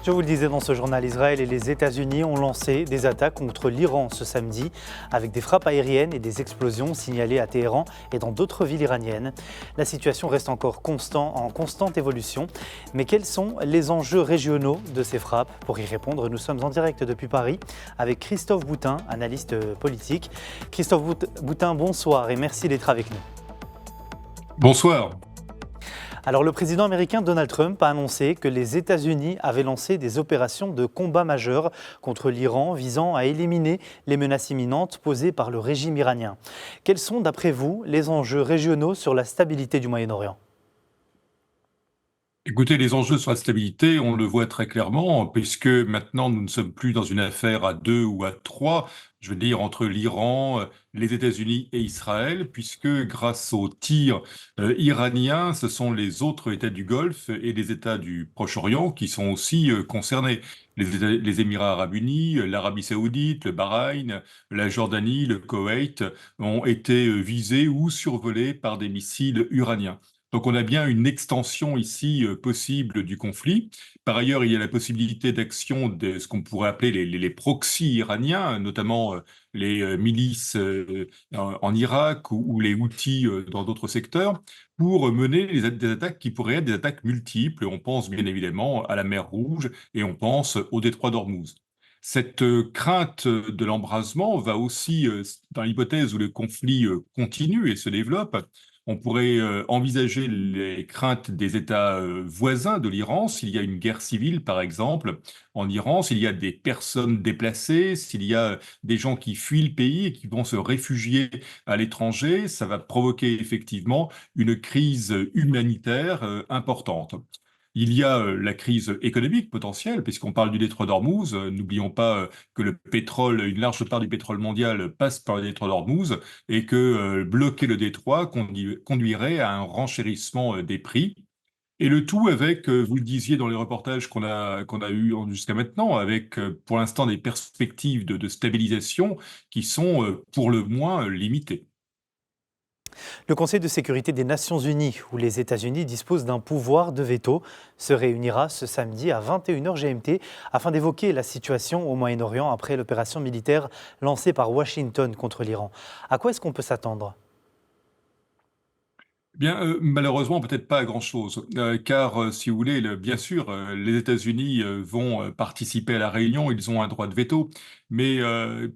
Je vous le disais dans ce journal, Israël et les États-Unis ont lancé des attaques contre l'Iran ce samedi, avec des frappes aériennes et des explosions signalées à Téhéran et dans d'autres villes iraniennes. La situation reste encore en constante évolution. Mais quels sont les enjeux régionaux de ces frappes? Pour y répondre, nous sommes en direct depuis Paris avec Christophe Boutin, analyste politique. Christophe Boutin, bonsoir et merci d'être avec nous. Bonsoir. Alors le président américain Donald Trump a annoncé que les États-Unis avaient lancé des opérations de combat majeures contre l'Iran visant à éliminer les menaces imminentes posées par le régime iranien. Quels sont d'après vous les enjeux régionaux sur la stabilité du Moyen-Orient ? Écoutez, les enjeux sur la stabilité, on le voit très clairement, puisque maintenant nous ne sommes plus dans une affaire à deux ou à trois, je veux dire entre l'Iran, les États-Unis et Israël, puisque grâce aux tirs iraniens, ce sont les autres États du Golfe et les États du Proche-Orient qui sont aussi concernés. Les Émirats arabes unis, l'Arabie saoudite, le Bahreïn, la Jordanie, le Koweït ont été visés ou survolés par des missiles iraniens. Donc on a bien une extension ici possible du conflit. Par ailleurs, il y a la possibilité d'action de ce qu'on pourrait appeler les proxys iraniens, notamment les milices en Irak ou les Houthis dans d'autres secteurs, pour mener des attaques qui pourraient être des attaques multiples. On pense bien évidemment à la mer Rouge et on pense au détroit d'Ormuz. Cette crainte de l'embrasement va aussi, dans l'hypothèse où le conflit continue et se développe, on pourrait envisager les craintes des États voisins de l'Iran, s'il y a une guerre civile, par exemple, en Iran, s'il y a des personnes déplacées, s'il y a des gens qui fuient le pays et qui vont se réfugier à l'étranger, ça va provoquer effectivement une crise humanitaire importante. Il y a la crise économique potentielle, puisqu'on parle du détroit d'Ormuz. N'oublions pas que le pétrole, une large part du pétrole mondial passe par le détroit d'Ormuz et que bloquer le détroit conduirait à un renchérissement des prix. Et le tout avec, vous le disiez dans les reportages qu'on a eu jusqu'à maintenant, avec pour l'instant des perspectives de stabilisation qui sont pour le moins limitées. Le Conseil de sécurité des Nations Unies, où les États-Unis disposent d'un pouvoir de veto, se réunira ce samedi à 21h GMT afin d'évoquer la situation au Moyen-Orient après l'opération militaire lancée par Washington contre l'Iran. À quoi est-ce qu'on peut s'attendre ? Bien, malheureusement, peut-être pas à grand-chose, car si vous voulez, bien sûr, les États-Unis vont participer à la réunion, ils ont un droit de veto, mais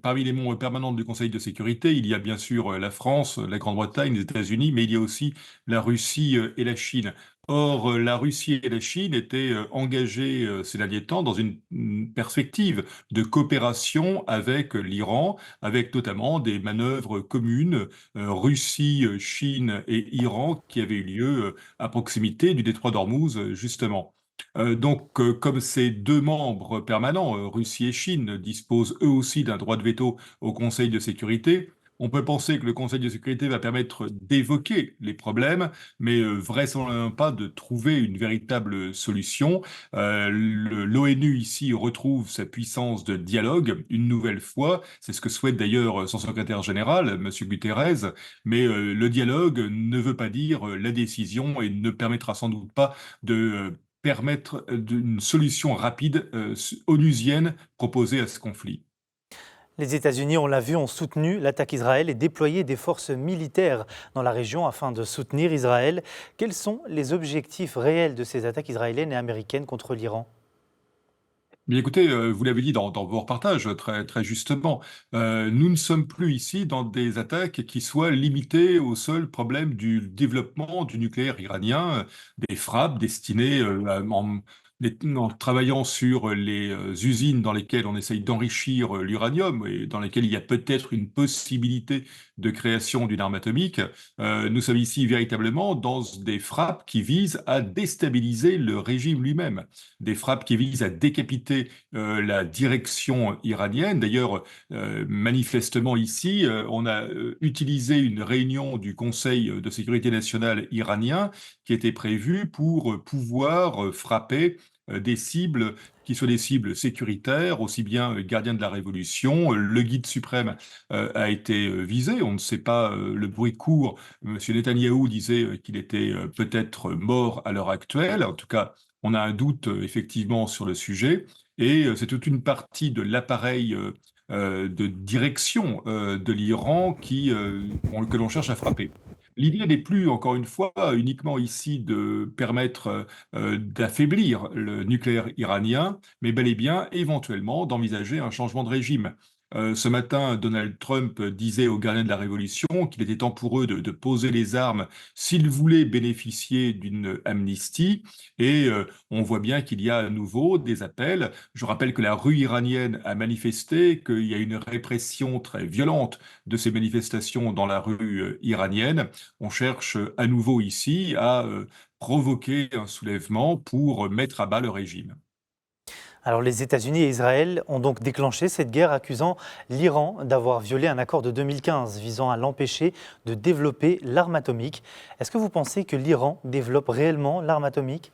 parmi les membres permanents du Conseil de sécurité, il y a bien sûr la France, la Grande-Bretagne, les États-Unis, mais il y a aussi la Russie et la Chine. Or, la Russie et la Chine étaient engagées ces derniers temps dans une perspective de coopération avec l'Iran, avec notamment des manœuvres communes Russie, Chine et Iran qui avaient eu lieu à proximité du détroit d'Ormuz, justement. Comme ces deux membres permanents, Russie et Chine, disposent eux aussi d'un droit de veto au Conseil de sécurité, on peut penser que le Conseil de sécurité va permettre d'évoquer les problèmes, mais vraisemblablement pas de trouver une véritable solution. L'ONU ici retrouve sa puissance de dialogue une nouvelle fois. C'est ce que souhaite d'ailleurs son secrétaire général, M. Guterres. Mais le dialogue ne veut pas dire la décision et ne permettra sans doute pas de permettre une solution rapide onusienne proposée à ce conflit. Les États-Unis, on l'a vu, ont soutenu l'attaque Israël et déployé des forces militaires dans la région afin de soutenir Israël. Quels sont les objectifs réels de ces attaques israéliennes et américaines contre l'Iran ? Bien écoutez, vous l'avez dit dans vos reportages très, très justement, nous ne sommes plus ici dans des attaques qui soient limitées au seul problème du développement du nucléaire iranien, des frappes destinées en travaillant sur les usines dans lesquelles on essaye d'enrichir l'uranium et dans lesquelles il y a peut-être une possibilité de création d'une arme atomique. Nous sommes ici véritablement dans des frappes qui visent à déstabiliser le régime lui-même, des frappes qui visent à décapiter la direction iranienne. D'ailleurs, manifestement ici, on a utilisé une réunion du Conseil de sécurité nationale iranien qui était prévue pour pouvoir frapper des cibles qui soient des cibles sécuritaires, aussi bien gardien de la Révolution, le guide suprême a été visé, on ne sait pas, le bruit court, M. Netanyahou disait qu'il était peut-être mort à l'heure actuelle, en tout cas on a un doute effectivement sur le sujet, et c'est toute une partie de l'appareil de direction de l'Iran que l'on cherche à frapper. L'idée n'est plus, encore une fois, uniquement ici de permettre d'affaiblir le nucléaire iranien, mais bel et bien éventuellement d'envisager un changement de régime. Ce matin, Donald Trump disait aux gardiens de la Révolution qu'il était temps pour eux de poser les armes s'ils voulaient bénéficier d'une amnistie. Et on voit bien qu'il y a à nouveau des appels. Je rappelle que la rue iranienne a manifesté, qu'il y a une répression très violente de ces manifestations dans la rue iranienne. On cherche à nouveau ici à provoquer un soulèvement pour mettre à bas le régime. Alors les États-Unis et Israël ont donc déclenché cette guerre accusant l'Iran d'avoir violé un accord de 2015 visant à l'empêcher de développer l'arme atomique. Est-ce que vous pensez que l'Iran développe réellement l'arme atomique?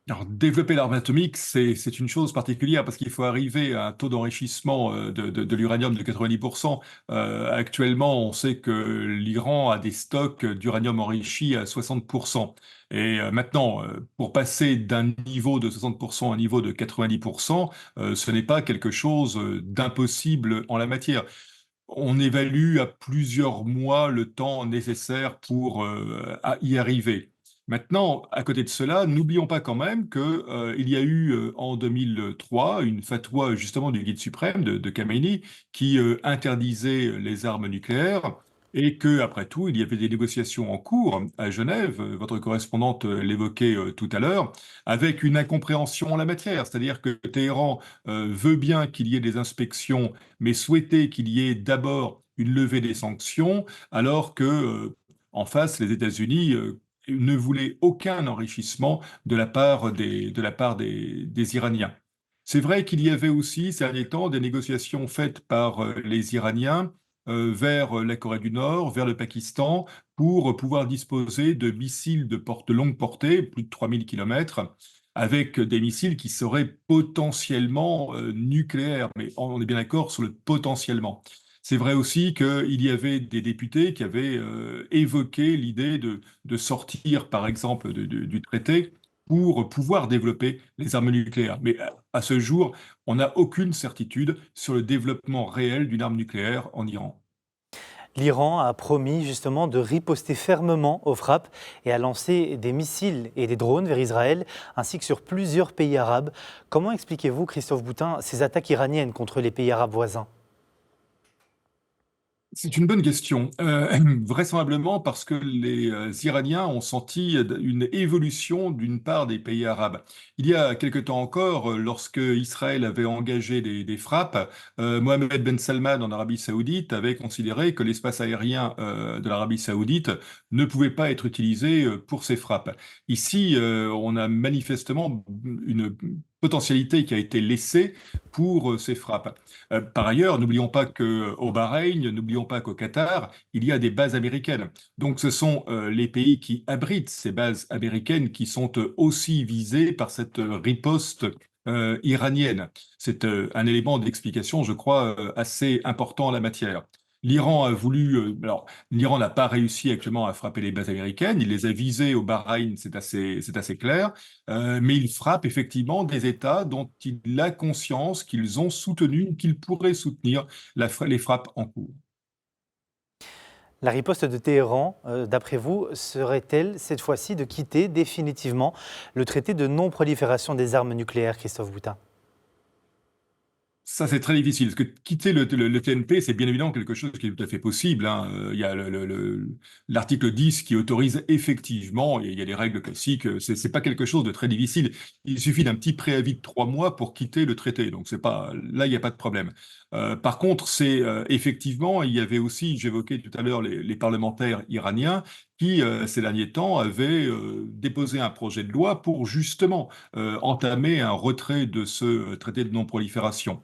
Alors, développer l'arme atomique, c'est une chose particulière parce qu'il faut arriver à un taux d'enrichissement de l'uranium de 90%. Actuellement, on sait que l'Iran a des stocks d'uranium enrichi à 60%. Et maintenant, pour passer d'un niveau de 60% à un niveau de 90%, ce n'est pas quelque chose d'impossible en la matière. On évalue à plusieurs mois le temps nécessaire pour y arriver. Maintenant, à côté de cela, n'oublions pas quand même que, il y a eu en 2003 une fatwa justement du Guide suprême de Khamenei qui interdisait les armes nucléaires, et que, après tout, il y avait des négociations en cours à Genève, votre correspondante l'évoquait tout à l'heure, avec une incompréhension en la matière. C'est-à-dire que Téhéran veut bien qu'il y ait des inspections, mais souhaitait qu'il y ait d'abord une levée des sanctions, alors que, en face, les États-Unis ne voulaient aucun enrichissement de la part des Iraniens. C'est vrai qu'il y avait aussi, ces derniers temps, des négociations faites par les Iraniens vers la Corée du Nord, vers le Pakistan, pour pouvoir disposer de missiles de longue portée, plus de 3000 kilomètres, avec des missiles qui seraient potentiellement nucléaires. Mais on est bien d'accord sur le potentiellement. C'est vrai aussi qu'il y avait des députés qui avaient évoqué l'idée de sortir, par exemple, du traité pour pouvoir développer les armes nucléaires. Mais à ce jour, on n'a aucune certitude sur le développement réel d'une arme nucléaire en Iran. L'Iran a promis justement de riposter fermement aux frappes et a lancé des missiles et des drones vers Israël ainsi que sur plusieurs pays arabes. Comment expliquez-vous, Christophe Boutin, ces attaques iraniennes contre les pays arabes voisins? C'est une bonne question. Vraisemblablement parce que les Iraniens ont senti une évolution d'une part des pays arabes. Il y a quelque temps encore, lorsque Israël avait engagé des frappes, Mohamed Ben Salman en Arabie Saoudite avait considéré que l'espace aérien de l'Arabie Saoudite ne pouvait pas être utilisé pour ces frappes. Ici, on a manifestement une potentialité qui a été laissée pour ces frappes. Par ailleurs, n'oublions pas qu'au Bahreïn, n'oublions pas qu'au Qatar, il y a des bases américaines. Donc ce sont les pays qui abritent ces bases américaines qui sont aussi visés par cette riposte iranienne. C'est un élément d'explication, je crois, assez important en la matière. L'Iran a voulu, alors l'Iran n'a pas réussi actuellement à frapper les bases américaines, il les a visées au Bahreïn, c'est assez clair. Mais il frappe effectivement des États dont il a conscience qu'ils ont soutenu, qu'ils pourraient soutenir les frappes en cours. La riposte de Téhéran, d'après vous, serait-elle cette fois-ci de quitter définitivement le traité de non-prolifération des armes nucléaires, Christophe Boutin? Ça, c'est très difficile, parce que quitter le TNP, c'est bien évidemment quelque chose qui est tout à fait possible, hein. Il y a l'article 10 qui autorise effectivement, et il y a des règles classiques, c'est pas quelque chose de très difficile. Il suffit d'un petit préavis de 3 mois pour quitter le traité, donc c'est pas, là, il n'y a pas de problème. Par contre, c'est effectivement, il y avait aussi, j'évoquais tout à l'heure les parlementaires iraniens qui, ces derniers temps, avaient déposé un projet de loi pour justement entamer un retrait de ce traité de non-prolifération.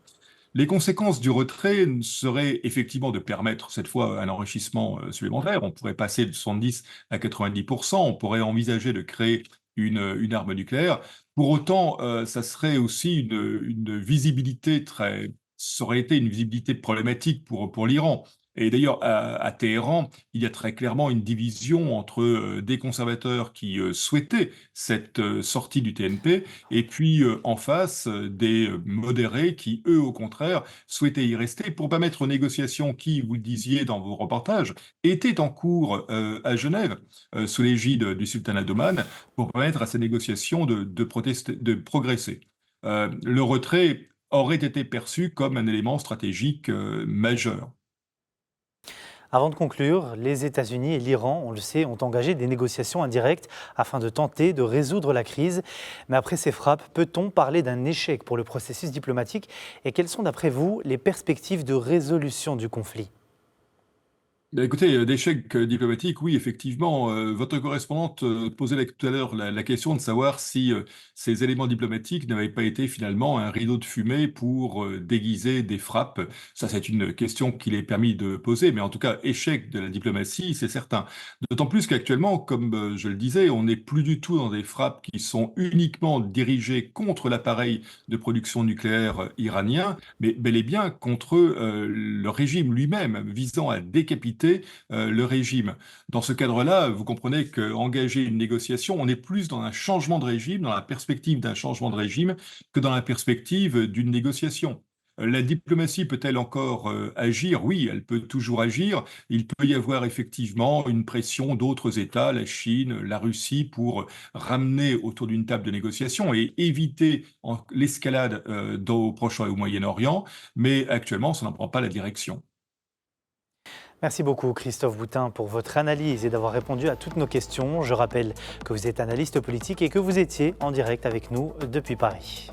Les conséquences du retrait seraient effectivement de permettre cette fois un enrichissement supplémentaire. On pourrait passer de 70 à 90%. On pourrait envisager de créer une arme nucléaire. Pour autant, ça serait aussi ça aurait été une visibilité problématique pour l'Iran. Et d'ailleurs, à Téhéran, il y a très clairement une division entre des conservateurs qui souhaitaient cette sortie du TNP et puis en face des modérés qui, eux, au contraire, souhaitaient y rester pour permettre aux négociations qui, vous le disiez dans vos reportages, étaient en cours à Genève sous l'égide du sultanat d'Oman pour permettre à ces négociations de progresser. Le retrait aurait été perçu comme un élément stratégique majeur. Avant de conclure, les États-Unis et l'Iran, on le sait, ont engagé des négociations indirectes afin de tenter de résoudre la crise. Mais après ces frappes, peut-on parler d'un échec pour le processus diplomatique? Et quelles sont, d'après vous, les perspectives de résolution du conflit? Ben, écoutez, d'échec diplomatique, oui, effectivement. Votre correspondante posait tout à l'heure la question de savoir si ces éléments diplomatiques n'avaient pas été finalement un rideau de fumée pour déguiser des frappes. Ça, c'est une question qu'il est permis de poser, mais en tout cas, échec de la diplomatie, c'est certain. D'autant plus qu'actuellement, comme je le disais, on n'est plus du tout dans des frappes qui sont uniquement dirigées contre l'appareil de production nucléaire iranien, mais bel et bien contre le régime lui-même, visant à décapiter le régime. Dans ce cadre-là, vous comprenez qu'engager une négociation, on est plus dans un changement de régime, dans la perspective d'un changement de régime, que dans la perspective d'une négociation. La diplomatie peut-elle encore agir? Oui, elle peut toujours agir. Il peut y avoir effectivement une pression d'autres États, la Chine, la Russie, pour ramener autour d'une table de négociation et éviter l'escalade au Proche et au Moyen-Orient. Mais actuellement, ça n'en prend pas la direction. Merci beaucoup Christophe Boutin pour votre analyse et d'avoir répondu à toutes nos questions. Je rappelle que vous êtes analyste politique et que vous étiez en direct avec nous depuis Paris.